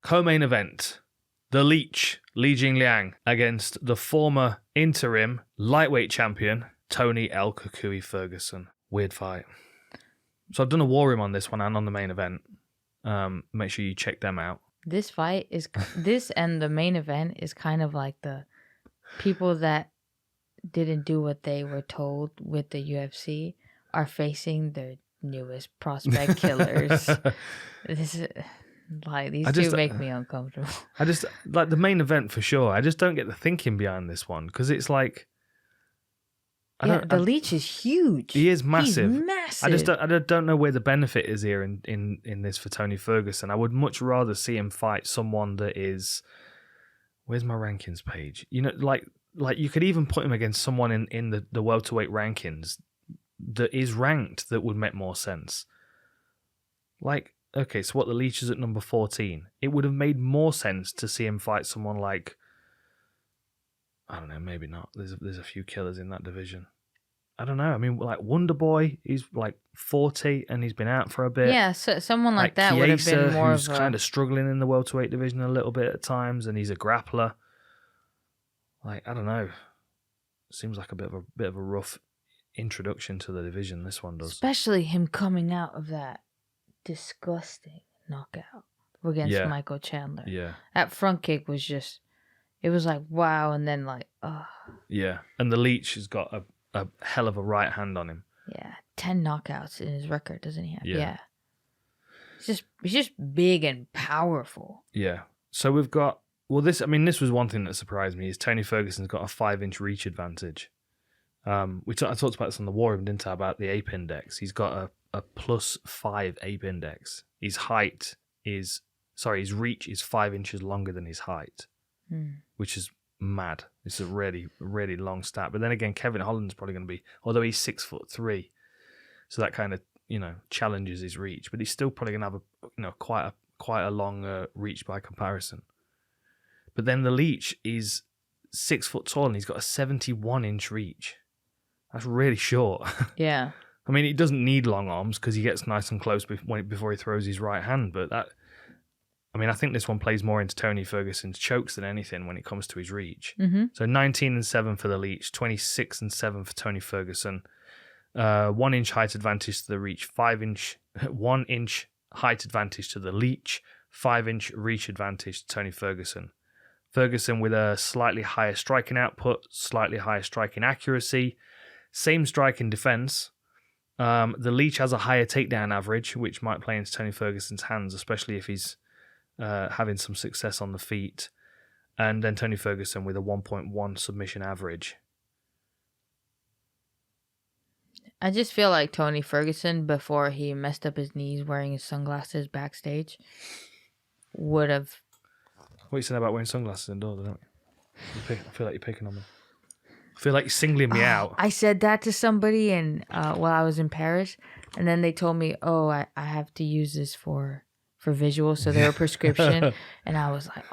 Co-main event. The Leech, Li Jingliang, against the former interim lightweight champion, Tony El Kukui Ferguson. Weird fight. So I've done a war room on this one and on the main event. Make sure you check them out. This fight is... This and the main event is kind of like the people that didn't do what they were told with the UFC are facing their newest prospect killers. This is... Like, these two make me uncomfortable. I just, like, the main event for sure. I just don't get the thinking behind this one because it's like... the Leech is huge. He is massive. He's massive. I don't know where the benefit is here in this for Tony Ferguson. I would much rather see him fight someone that is... Where's my rankings page? You know, like you could even put him against someone in the welterweight rankings that is ranked that would make more sense. Like... Okay, so what, the Leech is at number 14. It would have made more sense to see him fight someone like... I don't know, maybe not. There's a few killers in that division. I don't know. I mean, like, Wonder Boy, he's like 40 and he's been out for a bit. Yeah, so someone like that would have been more who's kind of struggling in the welterweight division a little bit at times, and he's a grappler. Like, I don't know. Seems like a bit of a rough introduction to the division, this one does. Especially him coming out of that disgusting knockout against Michael Chandler. Yeah. That front kick was just, it was like, wow, and then like, Yeah, and the Leech has got a hell of a right hand on him. Yeah, 10 knockouts in his record, doesn't he have? Yeah. He's just big and powerful. Yeah. So we've got, well, this was one thing that surprised me, is Tony Ferguson's got a 5-inch reach advantage. I talked about this on the War Room, didn't I, about the ape index. He's got a +5 ape index. His reach is 5 inches longer than his height, which is mad. It's a really, really long stat. But then again, Kevin Holland's probably going to be, although he's 6'3", so that kind of, challenges his reach. But he's still probably going to have quite a long reach by comparison. But then the Leech is 6 foot tall and he's got a 71-inch reach. That's really short. Yeah. I mean, he doesn't need long arms because he gets nice and close before he throws his right hand. But I think this one plays more into Tony Ferguson's chokes than anything when it comes to his reach. Mm-hmm. So 19-7 for the Leech, 26-7 for Tony Ferguson. 1 inch height advantage to the Reach, 1 inch height advantage to the Leech, 5-inch reach advantage to Tony Ferguson. Ferguson with a slightly higher striking output, slightly higher striking accuracy, same striking defense. The Leech has a higher takedown average, which might play into Tony Ferguson's hands, especially if he's having some success on the feet. And then Tony Ferguson with a 1.1 submission average. I just feel like Tony Ferguson, before he messed up his knees wearing his sunglasses backstage, would have... What you saying about wearing sunglasses indoors, don't you? I feel like you're picking on me. I feel like you're singling me out. I said that to somebody while I was in Paris, and then they told me, I have to use this for visual, so they're a prescription. And I was like,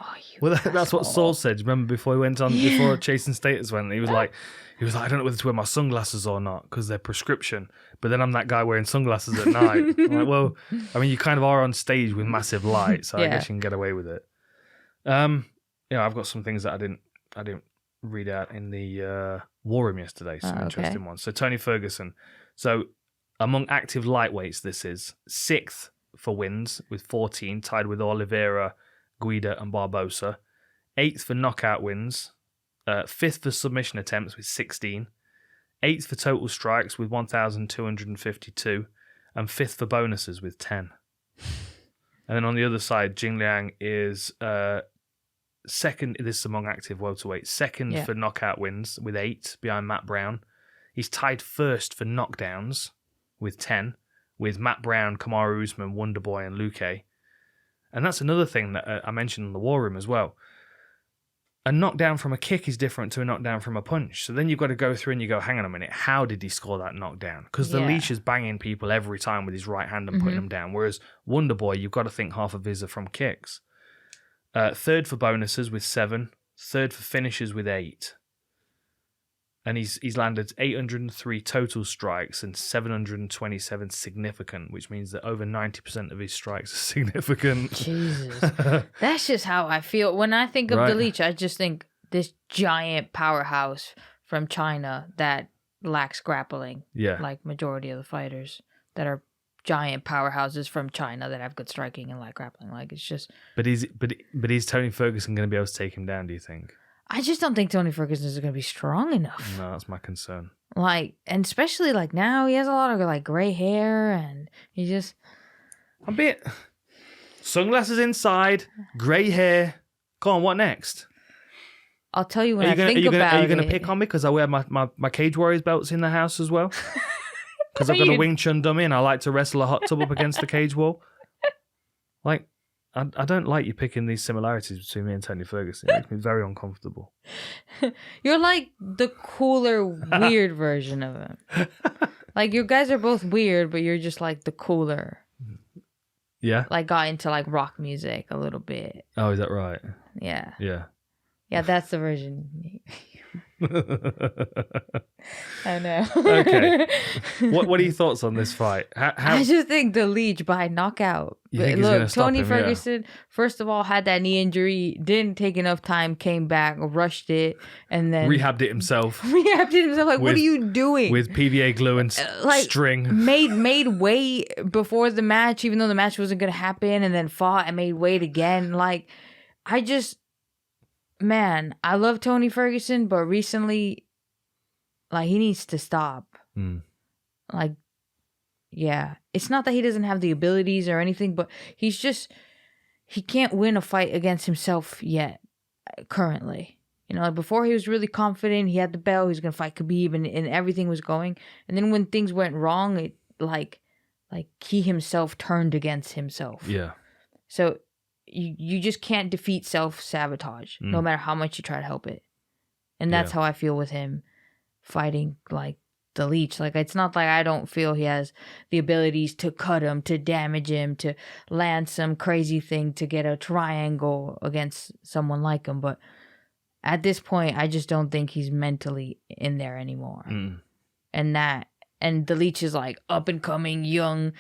that's what Saul said. Remember before Chasing Status went, he was like, I don't know whether to wear my sunglasses or not because they're prescription. But then I'm that guy wearing sunglasses at night. I'm like, well, I mean, you kind of are on stage with massive light, so I guess you can get away with it. I've got some things that I didn't read out in the War Room yesterday. Some interesting ones. So Tony Ferguson. So among active lightweights, this is 6th for wins with 14, tied with Oliveira, Guida, and Barbosa. 8th for knockout wins. 5th for submission attempts with 16. 8th for total strikes with 1,252. And 5th for bonuses with 10. And then on the other side, Jingliang is second. This is among active welterweights. Second for knockout wins with 8 behind Matt Brown. He's tied first for knockdowns with 10 with Matt Brown, Kamaru Usman, Wonderboy, and Luque. And that's another thing that I mentioned in the War Room as well. A knockdown from a kick is different to a knockdown from a punch. So then you've got to go through and you go, hang on a minute, how did he score that knockdown? Because the Leech is banging people every time with his right hand and putting them down. Whereas Wonderboy, you've got to think half of his are from kicks. 3rd for bonuses with 7. 3rd for finishes with 8. And he's landed 803 total strikes and 727 significant, which means that over 90% of his strikes are significant. Jesus. That's just how I feel. When I think of the Leech, I just think this giant powerhouse from China that lacks grappling. Yeah. Like majority of the fighters that are giant powerhouses from China that have good striking and lack grappling. Like, it's just... But is Tony Ferguson going to be able to take him down, do you think? I just don't think Tony Ferguson is going to be strong enough. No, that's my concern. Like, and especially like now, he has a lot of like gray hair, and he just a bit sunglasses inside, gray hair. Go on, what next? I'll tell you when I think about it. Are you going to pick on me because I wear my Cage Warriors belts in the house as well? Because I've got a Wing Chun dummy and I like to wrestle a hot tub up against the cage wall. Like, I don't like you picking these similarities between me and Tony Ferguson. It makes me very uncomfortable. You're like the cooler, weird version of him. Like, you guys are both weird, but you're just like the cooler. Yeah? Like, got into like rock music a little bit. Oh, is that right? Yeah. Yeah. Yeah, that's the version. I know. Okay. What are your thoughts on this fight? I just think the Leech by knockout. Look, Tony Ferguson, first of all, had that knee injury, didn't take enough time, came back, rushed it, and then rehabbed it himself. Like, what are you doing? With PVA glue and string. Made weight before the match, even though the match wasn't going to happen, and then fought and made weight again. Like, man, I love Tony Ferguson, but recently, like, he needs to stop. Like, yeah. It's not that he doesn't have the abilities or anything, but he can't win a fight against himself yet, currently. You know, like before he was really confident, he had the belt, he was going to fight Khabib, and everything was going. And then when things went wrong, it, like he himself turned against himself. Yeah. So... You just can't defeat self-sabotage, no matter how much you try to help it. And that's how I feel with him fighting, like, the Leech. Like, it's not like I don't feel he has the abilities to cut him, to damage him, to land some crazy thing to get a triangle against someone like him. But at this point, I just don't think he's mentally in there anymore. And the Leech is, like, up-and-coming, young...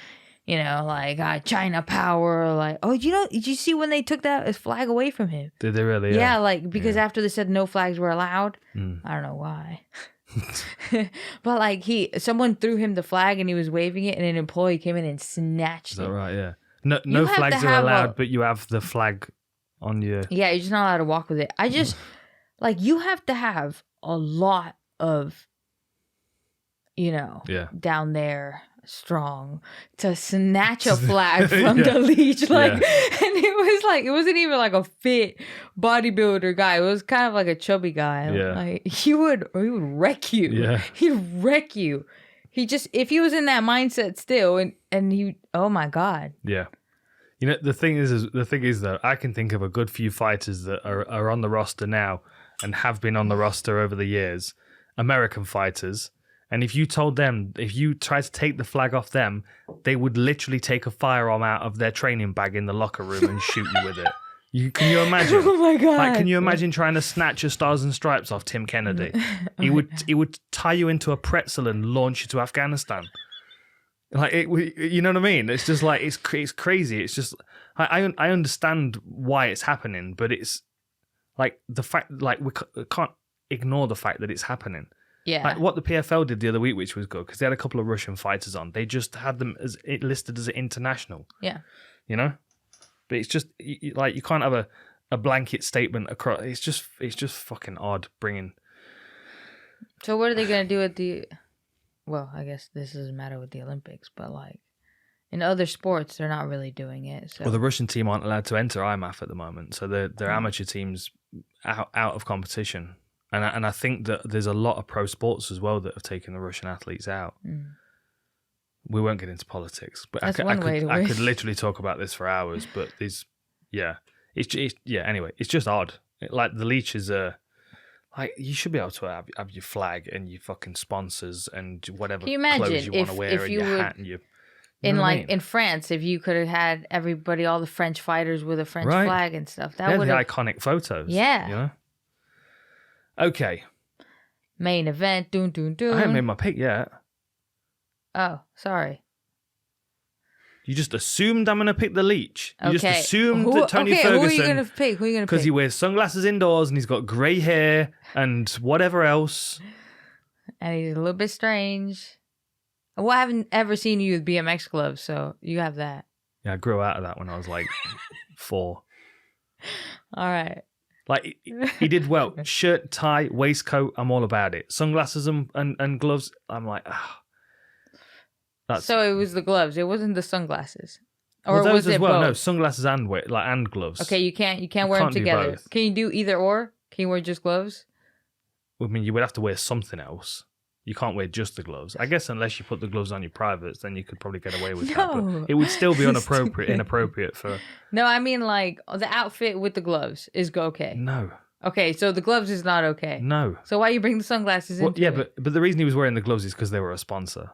You know, like China power, like, oh, did you see when they took that flag away from him? Did they really? Yeah, like, because after they said no flags were allowed, I don't know why. But like someone threw him the flag and he was waving it and an employee came in and snatched it. Is that right? Yeah. No flags are allowed, but you have the flag on your... Yeah, you're just not allowed to walk with it. I just, like, you have to have a lot of, down there... strong to snatch a flag from the Leech, like, and it wasn't even like a fit bodybuilder guy. It was kind of like a chubby guy. Like he would wreck you. Yeah, he'd wreck you. If he was in that mindset still, and he, oh my god. Yeah, the thing is though, I can think of a good few fighters that are on the roster now and have been on the roster over the years, American fighters. And if you told them, if you tried to take the flag off them, they would literally take a firearm out of their training bag in the locker room and shoot you with it. Can you imagine? Oh my god! Like, can you imagine trying to snatch a Stars and Stripes off Tim Kennedy? He would tie you into a pretzel and launch you to Afghanistan. Like, you know what I mean? It's just like it's crazy. It's just I understand why it's happening, but it's like the fact, like, we can't ignore the fact that it's happening. Yeah. Like what the PFL did the other week, which was good, because they had a couple of Russian fighters on. They just had them listed as international. Yeah. You know? But it's just, like, you can't have a blanket statement across. It's just fucking odd bringing... So what are they going to do at the... Well, I guess this doesn't matter with the Olympics, but, like, in other sports, they're not really doing it. So. Well, the Russian team aren't allowed to enter IMAF at the moment, so their amateur team's out of competition. And I think that there's a lot of pro sports as well that have taken the Russian athletes out. We won't get into politics, but I could literally talk about this for hours. But anyway, it's just odd. Like the Leech is like, you should be able to have your flag and your fucking sponsors and whatever clothes you want to wear and your hat and your. In France, if you could have had everybody, all the French fighters with a French flag and stuff, that would have the iconic photos. Yeah. You know? Okay. Main event. Doon, doon, doon. I haven't made my pick yet. Oh, sorry. You just assumed I'm going to pick the Leech. You just Okay. assumed that Tony Ferguson... who are you going to pick? Because he wears sunglasses indoors and he's got grey hair and whatever else. And he's a little bit strange. Well, I haven't ever seen you with BMX gloves, so you have that. Yeah, I grew out of that when I was like 4. All right. Like, he did well. Shirt, tie, waistcoat, I'm all about it. Sunglasses and gloves, I'm like, ah. So it was the gloves. It wasn't the sunglasses. Or those was as it well. both? No, sunglasses and gloves. Okay, you can't wear them can't do together. both. Can you do either or? Can you wear just gloves? I mean, you would have to wear something else. You can't wear just the gloves. I guess unless you put the gloves on your privates, then you could probably get away with that. But it would still be inappropriate for... No, I mean like the outfit with the gloves is okay. No. Okay, so the gloves is not okay. No. So why you bring the sunglasses into it? but the reason he was wearing the gloves is because they were a sponsor.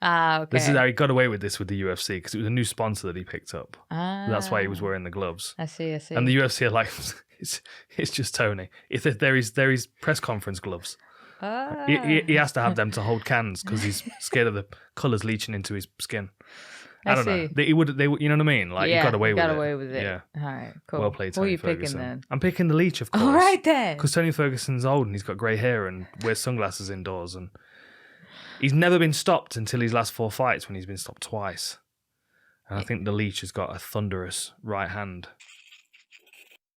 Ah, okay. This is how he got away with this with the UFC, because it was a new sponsor that he picked up. Ah. That's why he was wearing the gloves. I see. And the UFC are like, it's just Tony. If there is press conference gloves. Ah. He has to have them to hold cans because he's scared of the colours leaching into his skin. I don't know. They would, you know what I mean? Like, he got away with it. Yeah. All right, cool. Well played, Tony Ferguson. Who are you picking then? I'm picking the Leech, of course. All right then. Because Tony Ferguson's old and he's got grey hair and wears sunglasses indoors, and he's never been stopped until his last 4 fights when he's been stopped twice. And I think the Leech has got a thunderous right hand.